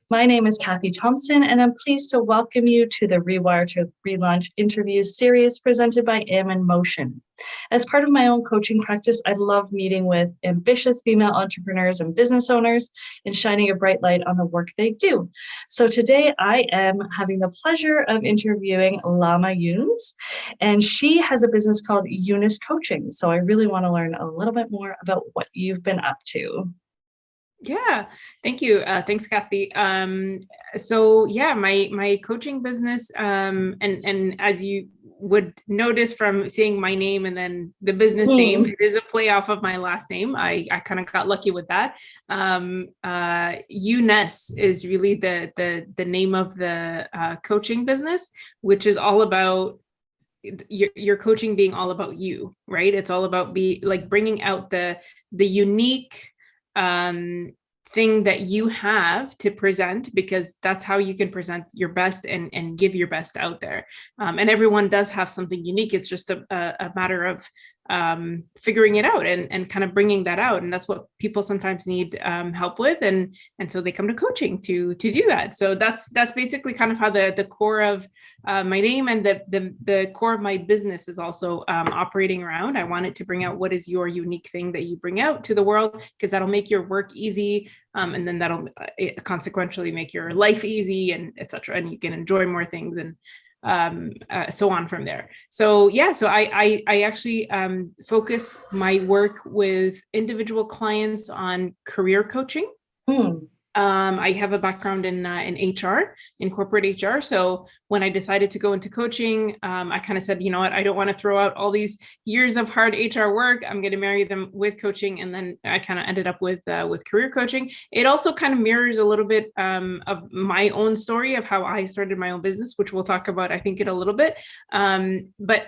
My name is Kathy Thompson, and I'm pleased to welcome you to the Rewire to Relaunch interview series presented by Am in Motion. As part of my own coaching practice, I love meeting with ambitious female entrepreneurs and business owners and shining a bright light on the work they do. So today I am having the pleasure of interviewing Lama Younes, and she has a business called Youness Coaching. So I really want to learn a little bit more about what you've been up to. Yeah, thank you. Thanks, Kathy. My coaching business, and as you would notice from seeing my name and then the business name, it is a play off of my last name. I kind of got lucky with that. Youness is really the name of the coaching business, which is all about your coaching being all about you, right? It's all about bringing out the unique thing that you have to present, because that's how you can present your best and give your best out there. And everyone does have something unique. It's just a matter of figuring it out and kind of bringing that out. And that's what people sometimes need help with. And so they come to coaching to do that. So that's basically kind of how the core of my name and the core of my business is also operating around. I wanted to bring out what is your unique thing that you bring out to the world, because that'll make your work easy. And then that'll consequentially make your life easy, and etc. And you can enjoy more things and so on from there. So I actually focus my work with individual clients on career coaching. I have a background in HR, in corporate HR. So when I decided to go into coaching, I kind of said, you know what, I don't want to throw out all these years of hard HR work. I'm going to marry them with coaching. And then I kind of ended up with career coaching. It also kind of mirrors a little bit of my own story of how I started my own business, which we'll talk about, I think, in a little bit. But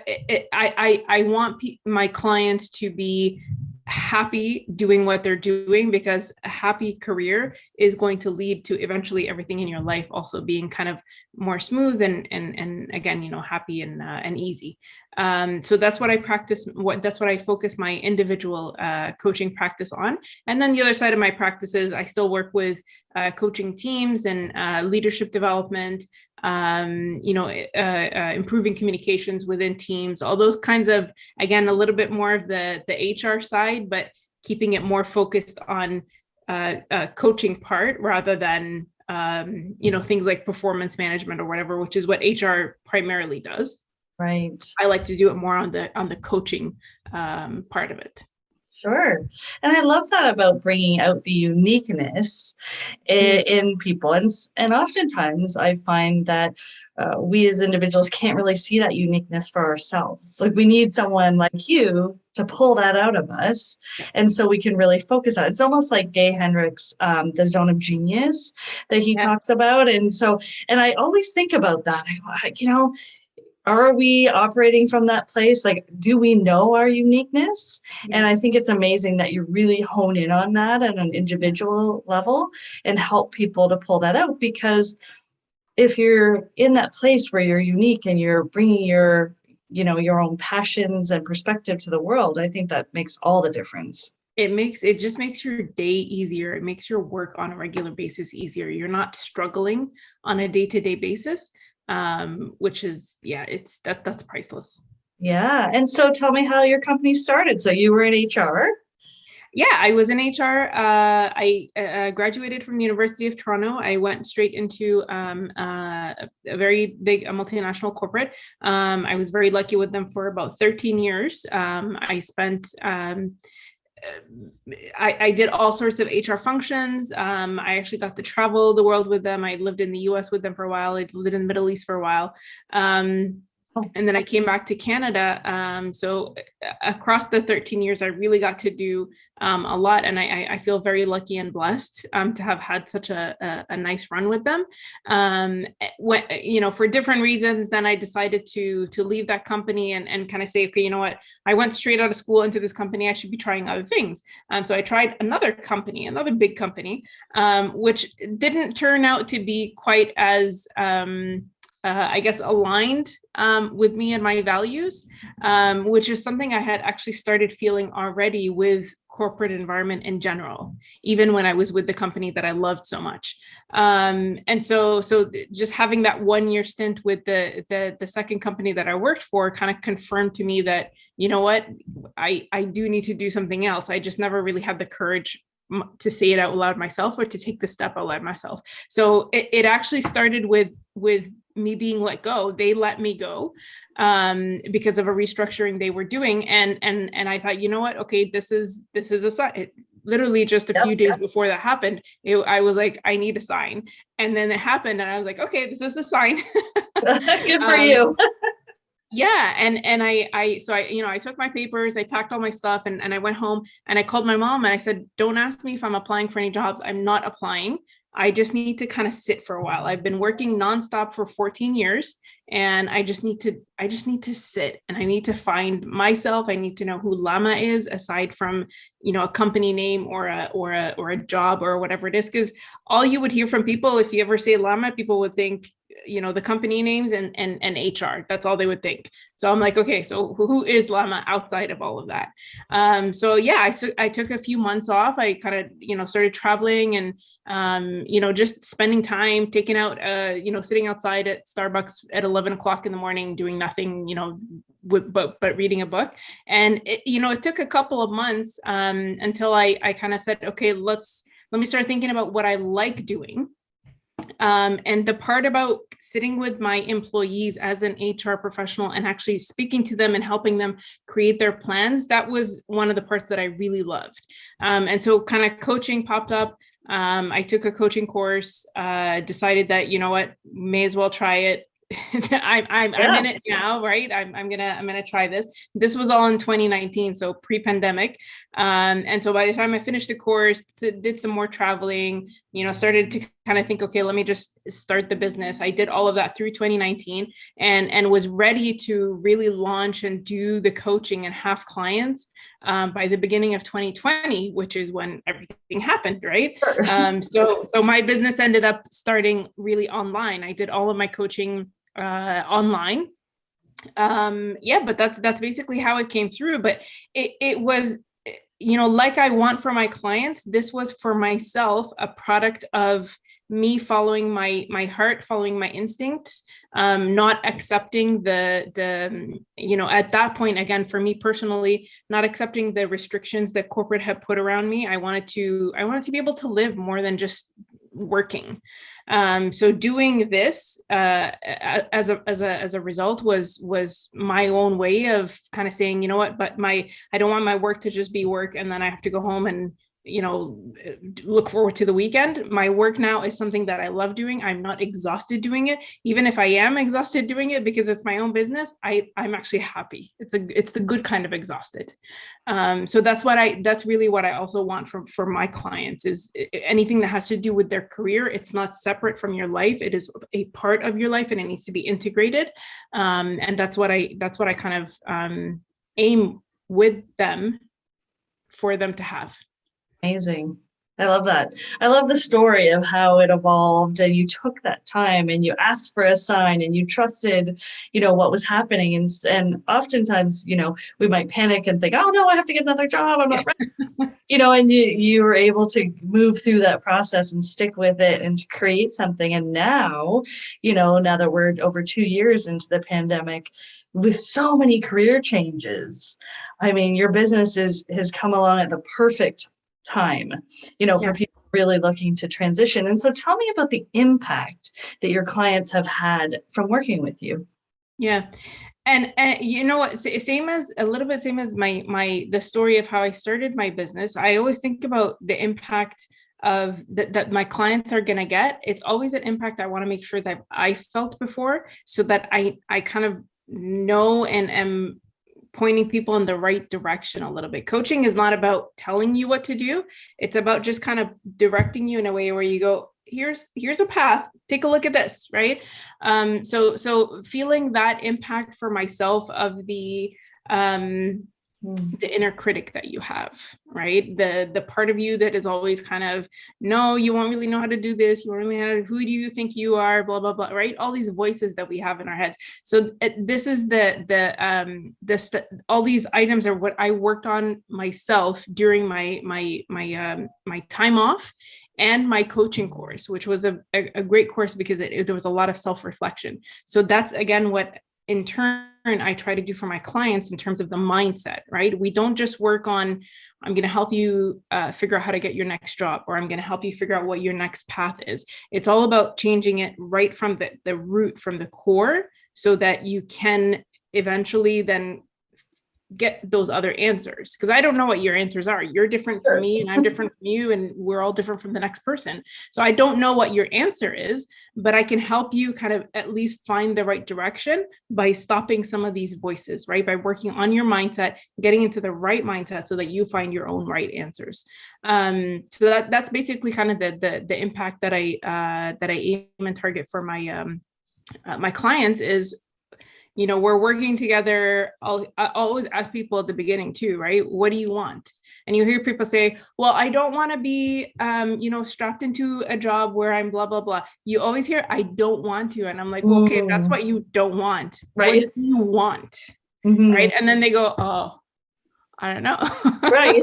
I want my clients to be happy doing what they're doing, because a happy career is going to lead to eventually everything in your life also being kind of more smooth and again, happy and easy. So that's what I practice. That's what I focus my individual coaching practice on. And then the other side of my practice is I still work with coaching teams and leadership development, improving communications within teams, all those kinds of, again, a little bit more of the HR side, but keeping it more focused on coaching part rather than things like performance management or whatever, which is what HR primarily does. Right. I like to do it more on the coaching part of it. Sure. And I love that about bringing out the uniqueness in people. And oftentimes I find that we as individuals can't really see that uniqueness for ourselves. Like we need someone like you to pull that out of us. And so we can really focus on it. It's almost like Gay Hendricks, the zone of genius that he talks about. And I always think about that. Are we operating from that place? Like, do we know our uniqueness? And I think it's amazing that you really hone in on that at an individual level and help people to pull that out. Because if you're in that place where you're unique and you're bringing your own passions and perspective to the world, I think that makes all the difference. It just makes your day easier. It makes your work on a regular basis easier. You're not struggling on a day-to-day basis. Which is, that's priceless. Yeah. And so tell me how your company started. So you were in HR? Yeah, I was in HR. I graduated from the University of Toronto. I went straight into a very big multinational corporate. I was very lucky with them for about 13 years. I spent I did all sorts of HR functions. I actually got to travel the world with them. I lived in the US with them for a while. I lived in the Middle East for a while. And then I came back to Canada. So across the 13 years, I really got to do a lot. And I feel very lucky and blessed to have had such a nice run with them. For different reasons, then I decided to leave that company and kind of say, okay, you know what? I went straight out of school into this company. I should be trying other things. So I tried another company, another big company, which didn't turn out to be quite as aligned with me and my values, which is something I had actually started feeling already with corporate environment in general, even when I was with the company that I loved so much. And so just having that 1 year stint with the second company that I worked for kind of confirmed to me that, you know what, I do need to do something else. I just never really had the courage to say it out loud myself or to take the step out loud myself. So it actually started with me being let go. They let me go because of a restructuring they were doing. And I thought, you know what? Okay, this is a sign. Literally just a few days before that happened, I was like, I need a sign. And then it happened and I was like, okay, this is a sign. Good for you. Yeah. And I took my papers, I packed all my stuff and I went home and I called my mom and I said, don't ask me if I'm applying for any jobs. I'm not applying. I just need to kind of sit for a while. I've been working nonstop for 14 years and I just need to sit and I need to find myself. I need to know who Lama is aside from, a company name or a job or whatever it is. Because all you would hear from people, if you ever say Lama, people would think, the company names and HR. That's all they would think. So I'm like, okay, so who is Lama outside of all of that? So yeah, I took a few months off. I kind of, started traveling and, just spending time, taking out, sitting outside at Starbucks at 11 o'clock in the morning, doing nothing, but reading a book. And it took a couple of months until I kind of said, okay, let me start thinking about what I like doing. And the part about sitting with my employees as an HR professional and actually speaking to them and helping them create their plans, that was one of the parts that I really loved. And so kind of coaching popped up. I took a coaching course, decided that, may as well try it. I'm in it now, right? I'm gonna try this. This was all in 2019, so pre-pandemic. And so by the time I finished the course, did some more traveling, started to kind of think, okay, let me just start the business. I did all of that through 2019 and was ready to really launch and do the coaching and have clients by the beginning of 2020, which is when everything happened, right? So my business ended up starting really online. I did all of my coaching online. But that's basically how it came through. But it was, like I want for my clients, this was for myself, a product of me following my heart, following my instincts, not accepting the at that point, again, for me personally, not accepting the restrictions that corporate had put around me. I wanted to be able to live more than just working. So doing this as a result was my own way of kind of saying, you know what, but I don't want my work to just be work and then I have to go home and look forward to the weekend. My work now is something that I love doing. I'm not exhausted doing it. Even if I am exhausted doing it because it's my own business, I'm actually happy. It's the good kind of exhausted. So that's really what I also want for my clients is anything that has to do with their career. It's not separate from your life. It is a part of your life and it needs to be integrated. And that's what I kind of aim with them for them to have. Amazing. I love that. I love the story of how it evolved and you took that time and you asked for a sign and you trusted, what was happening. And oftentimes, we might panic and think, oh no, I have to get another job. I'm not ready. And you were able to move through that process and stick with it and to create something. And now, now that we're over 2 years into the pandemic, with so many career changes, I mean, your business has come along at the perfect time, for people really looking to transition. And so tell me about the impact that your clients have had from working with you. Yeah. And you know what, same as the story of how I started my business. I always think about the impact of that my clients are going to get. It's always an impact I want to make sure that I felt before, so that I kind of know and am pointing people in the right direction a little bit. Coaching is not about telling you what to do. It's about just kind of directing you in a way where you go, here's a path, take a look at this, right? So feeling that impact for myself of the Mm. the inner critic that you have, right? The part of you that is always kind of, no, you won't really know how to do this. You won't really know who do you think you are, blah, blah, blah, right? All these voices that we have in our heads. So this is all these items are what I worked on myself during my time off and my coaching course, which was a great course because there was a lot of self-reflection. So that's, again, what in turn I try to do for my clients in terms of the mindset, right? We don't just work on, I'm going to help you figure out how to get your next job, or I'm going to help you figure out what your next path is. It's all about changing it right from the root, from the core, so that you can eventually then get those other answers, because I don't know what your answers are. You're different from me and I'm different from you, and we're all different from the next person. So I don't know what your answer is, but I can help you kind of at least find the right direction by stopping some of these voices, right? By working on your mindset, getting into the right mindset so that you find your own right answers. So that's basically kind of the impact that I aim and target for my clients is, we're working together. I always ask people at the beginning too, right? What do you want? And you hear people say, well, I don't want to be, strapped into a job where I'm blah, blah, blah. You always hear, I don't want to. And I'm like, well, okay, if that's what you don't want, Right. what do you want? Mm-hmm. Right. And then they go, oh, I don't know. Right.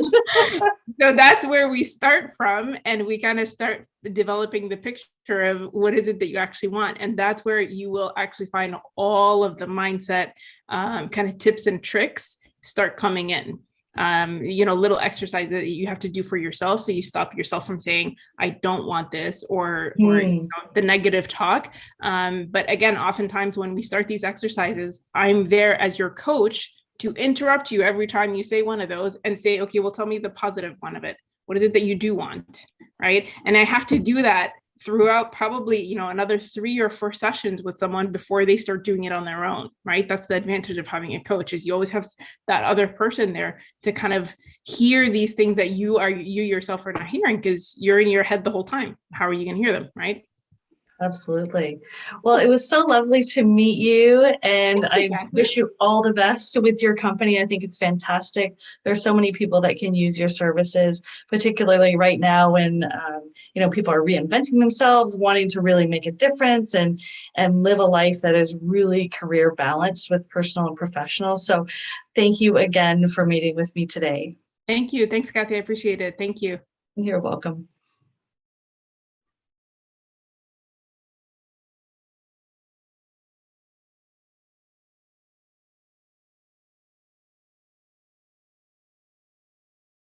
So that's where we start from, and we kind of start developing the picture of what is it that you actually want. And that's where you will actually find all of the mindset kind of tips and tricks start coming in. Little exercises that you have to do for yourself, so you stop yourself from saying, I don't want this, or the negative talk. But again, oftentimes when we start these exercises, I'm there as your coach to interrupt you every time you say one of those and say, okay, well, tell me the positive one of it. What is it that you do want, right? And I have to do that throughout probably, another 3 or 4 sessions with someone before they start doing it on their own, right? That's the advantage of having a coach, is you always have that other person there to kind of hear these things that you yourself are not hearing, because you're in your head the whole time. How are you going to hear them, right? Absolutely. Well, it was so lovely to meet you, and I wish you all the best with your company. I think it's fantastic. There's so many people that can use your services, particularly right now when people are reinventing themselves, wanting to really make a difference and live a life that is really career balanced with personal and professional. So, thank you again for meeting with me today. Thank you. Thanks, Kathy. I appreciate it. Thank you. You're welcome.